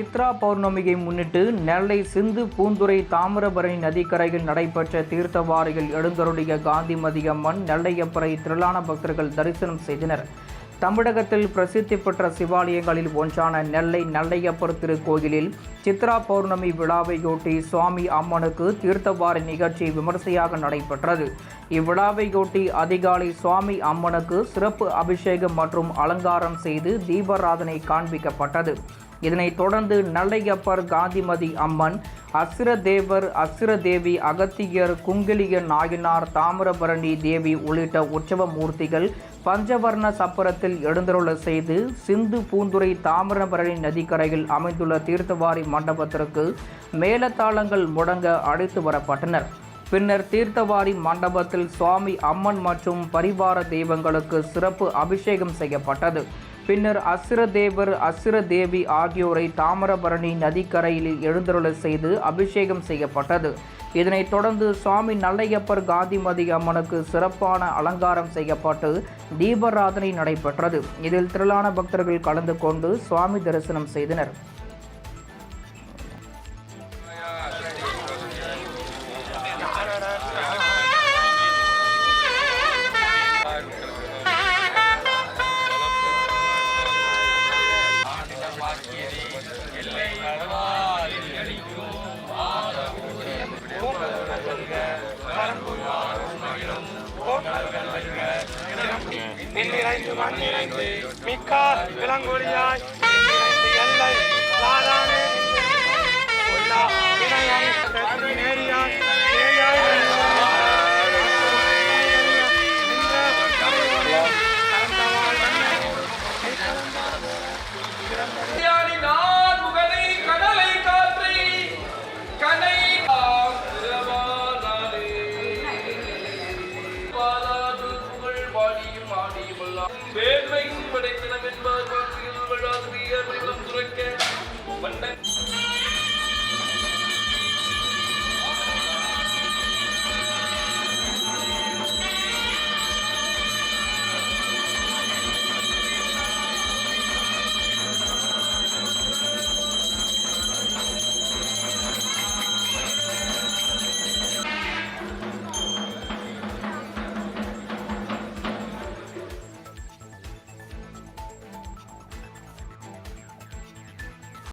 சித்ரா பௌர்ணமியை முன்னிட்டு நெல்லை சிந்து பூந்துறை தாமிரபரணி நதிக்கரையில் நடைபெற்ற தீர்த்தவாரியில் எழுந்தருளிய காந்திமதி அம்மன் நெல்லையப்பரை திரளான பக்தர்கள் தரிசனம் செய்தனர். தமிழகத்தில் பிரசித்தி பெற்ற சிவாலயங்களில் ஒன்றான நெல்லை நெல்லையப்பர் திருக்கோயிலில் சித்ரா பௌர்ணமி விழாவையொட்டி சுவாமி அம்மனுக்கு தீர்த்தவாரி நிகழ்ச்சி விமர்சையாக நடைபெற்றது. இவ்விழாவையொட்டி அதிகாலை சுவாமி அம்மனுக்கு சிறப்பு அபிஷேகம் மற்றும் அலங்காரம் செய்து தீபாராதனை காண்பிக்கப்பட்டது. இதனைத் தொடர்ந்து நெல்லையப்பர், காந்திமதி அம்மன், அசுரதேவர், அசுரதேவி, அகத்தியர், குங்கிலிய நாயனார், தாமிரபரணி தேவி உள்ளிட்ட உற்சவ மூர்த்திகள் பஞ்சவர்ண சப்பரத்தில் எழுந்தருள செய்து சிந்து பூந்துறை தாமிரபரணி நதிக்கரையில் அமைந்துள்ள தீர்த்தவாரி மண்டபத்திற்கு மேலதாளங்கள் முழங்க அழைத்து வரப்பட்டனர். பின்னர் தீர்த்தவாரி மண்டபத்தில் சுவாமி அம்மன் மற்றும் பரிவார தெய்வங்களுக்கு சிறப்பு அபிஷேகம் செய்யப்பட்டது. பின்னர் அசுரதேவர், அசுரதேவி ஆகியோரை தாமிரபரணி நதிக்கரையில் எழுந்தருள செய்து அபிஷேகம் செய்யப்பட்டது. இதனைத் தொடர்ந்து சுவாமி நெல்லையப்பர், காந்திமதி அம்மனுக்கு சிறப்பான அலங்காரம் செய்யப்பட்டு தீபாராதனை நடைபெற்றது. இதில் திரளான பக்தர்கள் கலந்து கொண்டு சுவாமி தரிசனம் செய்தனர். மிக்க விலங்கொழியாய் எல்லை சாதானே நேரியாய் வேண்மை படைத்தனம் என்பார் வாழ்க்கையில் துறக்க